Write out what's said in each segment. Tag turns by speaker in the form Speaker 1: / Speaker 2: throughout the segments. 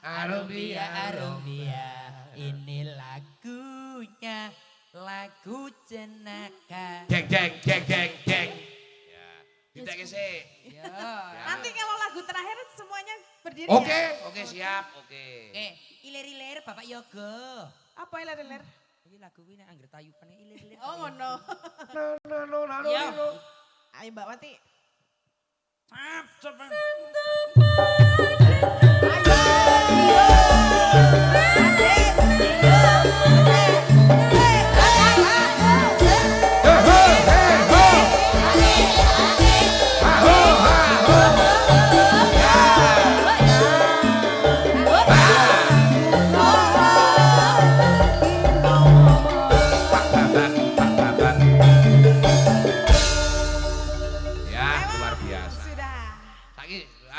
Speaker 1: Arumbia, Arumbia, ini lagunya, lagu jenaka.
Speaker 2: Jeng, jeng, jeng, jeng, jeng. Ya, kita sih.
Speaker 1: Ya.
Speaker 3: Nanti kalau lagu terakhir semuanya berdiri
Speaker 2: Oke,
Speaker 3: ya?
Speaker 2: oke siap, oke.
Speaker 1: Ilir-ilir Bapak Yogo.
Speaker 3: Apa iler-iler?
Speaker 1: Ini lagu ini angger tayupane ilir-ilir.
Speaker 3: Oh ngono.
Speaker 1: Iya.
Speaker 3: Ayo Mbak Wati.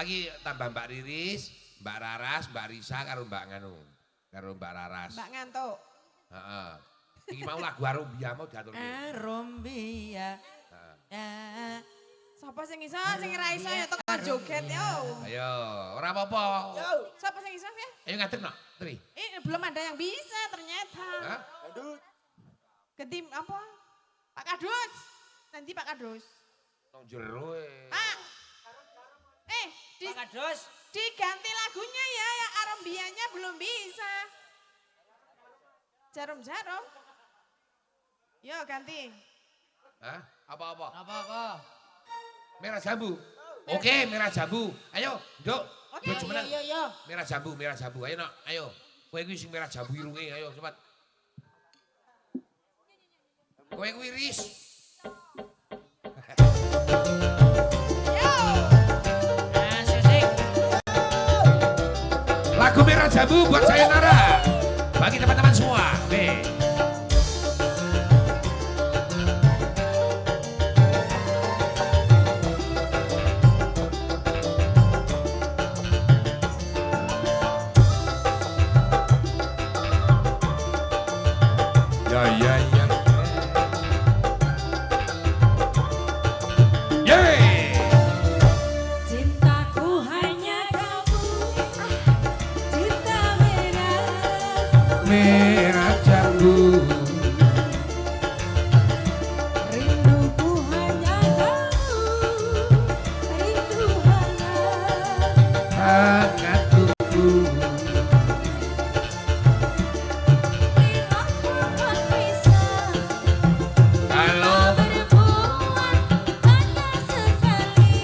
Speaker 2: Lagi tambah Mbak Riris, Mbak Raras, Mbak Risa karo Mbak Nganu. Karo Mbak Raras.
Speaker 3: Mbak ngantuk.
Speaker 2: Heeh. Iki mau lagu Arumbia mau diaturke.
Speaker 1: Arumbia.
Speaker 3: Sapa sing iso, sing ora iso ya teko joget yo.
Speaker 2: Ayo, ora apa-apa.
Speaker 3: Sapa sing iso ya?
Speaker 2: Ayo ngadeg no, Tri.
Speaker 3: Belum ada yang bisa ternyata.
Speaker 2: Hah?
Speaker 3: Ketim apa? Pak Kadus. Nanti Pak Kadus.
Speaker 2: Nang jero
Speaker 3: Pak.
Speaker 1: Pak Kadus.
Speaker 3: Diganti lagunya ya Arumbianya belum bisa. Jarum-jarum. Yo ganti.
Speaker 2: Hah? Apa-apa?
Speaker 1: Apa-apa?
Speaker 2: Merah jambu. Oke, merah jambu. Ayo, Nduk.
Speaker 3: Oke,
Speaker 1: Yo.
Speaker 2: Merah jambu, merah jambu. Ayo, Nok. Ayo. Kowe kuwi sing merah jambu irunge, ayo cepat. Kowe kuwi Riz. Lagu merah jambu buat sayonara. Bagi teman-teman semua. Oke. Ya. Yeay.
Speaker 4: Cintaku hanya kamu, cinta merah.
Speaker 2: Merah jambu.
Speaker 4: Rinduku hanya kamu, rindu hangat.
Speaker 2: Hangat tubuh.
Speaker 4: Bila ku bisa
Speaker 2: Kalau
Speaker 4: berbuat hanya sekali,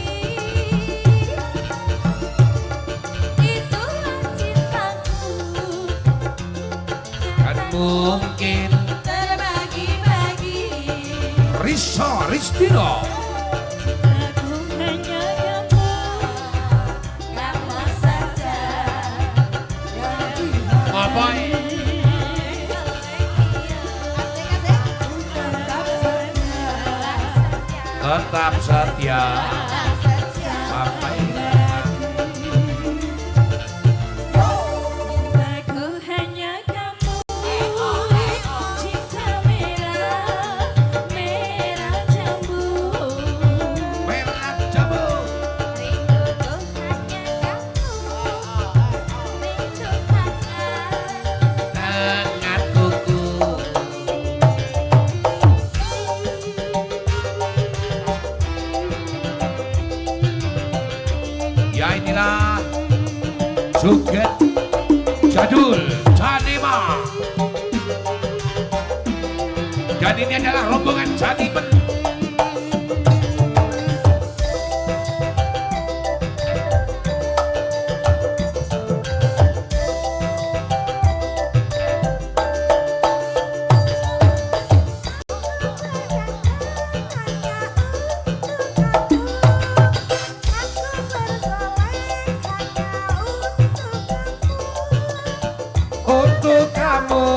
Speaker 4: itulah cintaku
Speaker 2: kan mungkin
Speaker 4: terbagi-bagi.
Speaker 2: Risa Ristino.
Speaker 4: Aku hanya kamu, kamu saja.
Speaker 2: Ngapain? Tetap setia sampai
Speaker 4: Aku hanya kamu, cinta merah, merah jambu.
Speaker 2: merah jambu.
Speaker 4: Rinduku hanya kamu, rindu hangat.
Speaker 2: Hangat kuku. Ya inilah joget jadul Janima. Dan ini adalah rombongan Janimen. Untuk kamu.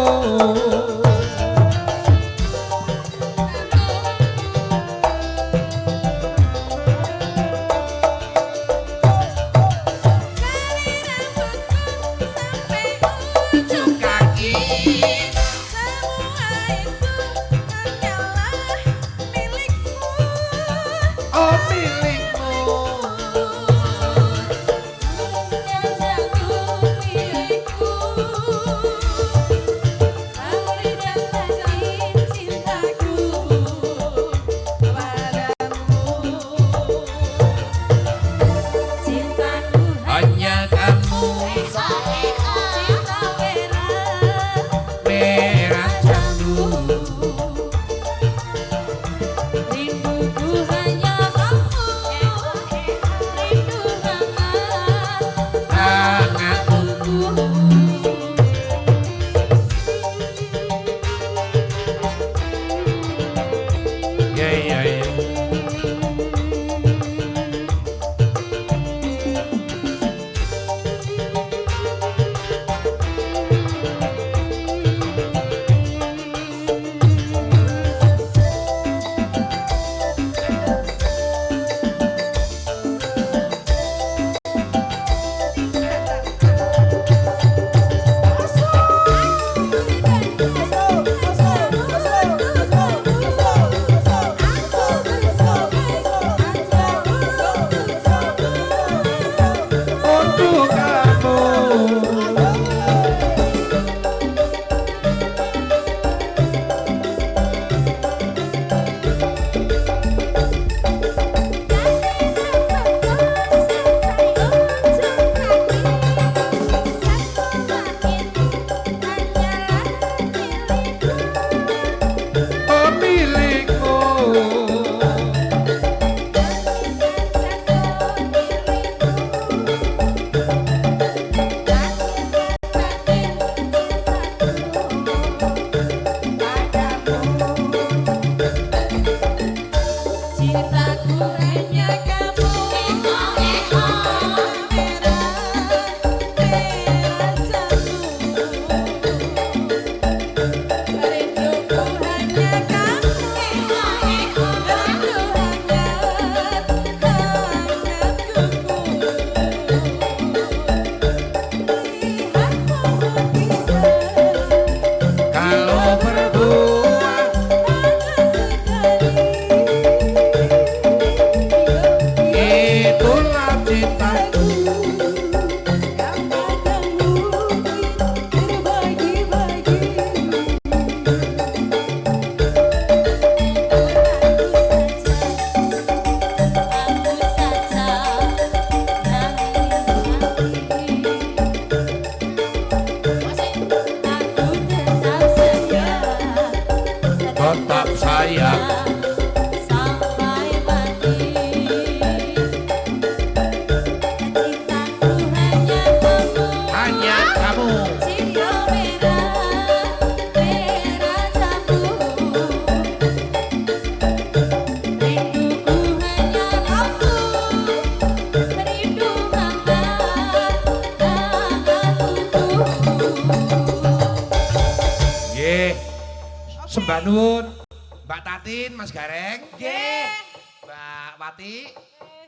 Speaker 3: Cintaku hanya kamu. Merah jambu. Rinduku hanya kamu. Rindu hangat kuku. Lihatmu bisa
Speaker 2: Kalau berdua itulah cintaku. Tetap sayang.
Speaker 4: Sampai mati. Cintaku hanya kamu.
Speaker 2: Hanya kamu.
Speaker 4: Cinta merah, merah jambu. Rinduku hanya kamu. Rindu hangat kuku.
Speaker 2: Nggih. Sembah nuwun. Mbak Tatin, Mas Gareng.
Speaker 1: Nggih.
Speaker 2: Mbak Wati.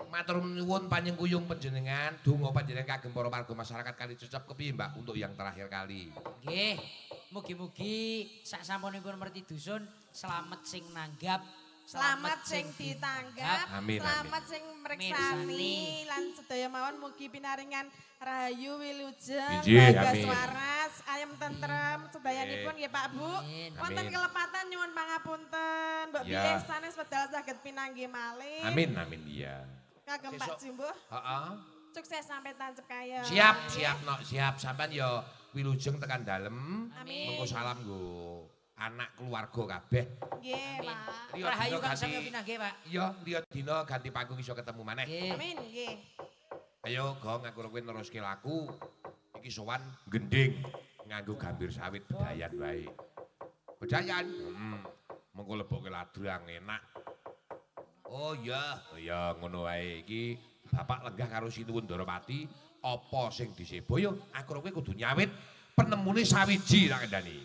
Speaker 2: Matur nuwun panjenengan panjenengan, donga panjenengan kagem para warga masyarakat kali cocok kepiye Mbak untuk yang terakhir kali.
Speaker 1: Nggih. Mugi-mugi sak sampunipun merti dusun selamat sing nanggap,
Speaker 3: Selamat sing ditanggap,
Speaker 2: Amin,
Speaker 3: selamat sing mreksani
Speaker 1: Mirsani.
Speaker 3: lan sedaya mawon mugi pinaringan rahayu wilujeng,
Speaker 2: Injih,
Speaker 3: bagas
Speaker 2: amin.
Speaker 3: waras, ayam tentrem sedayanipun nggih Pak Bu.
Speaker 1: Amin.
Speaker 3: Wonten
Speaker 2: Amin.
Speaker 3: kelepatan nyuwun pangapunten, mbok
Speaker 2: Ya.
Speaker 3: bilih sanes wedal saged pinanggih malih.
Speaker 2: Amin, amin iya.
Speaker 3: Kagem Pak
Speaker 2: Besok.
Speaker 3: Jumbo,
Speaker 2: Heeh.
Speaker 3: sukses sampai tancep kaya.
Speaker 2: Siap, siap nok, siap. Sampean ya wilujeng tekan dalem.
Speaker 3: Amin.
Speaker 2: Mengko salam nggo anak keluarga kabeh.
Speaker 3: Nggih,
Speaker 1: Amin.
Speaker 3: Pak.
Speaker 2: Liya
Speaker 1: Rahayu
Speaker 2: dina
Speaker 1: Kang
Speaker 2: ganti-
Speaker 1: Samyo pinanggih, Pak.
Speaker 2: Iya, liya dina ganti panggung iso ketemu maneh.
Speaker 1: Nggih.
Speaker 3: Amin, nggih.
Speaker 2: Ayo Gong aku kowe neruske laku. Iki sowan gending nganggo gambir sawit bedayan wae. Bedayan. Mengko lebokke ladrang enak. Oh iya ngono wae. Iki Bapak lenggah karo Sinuwun Darawati apa sing disebo yo aku kowe kudu nyawit penemune sawiji tak kandhani.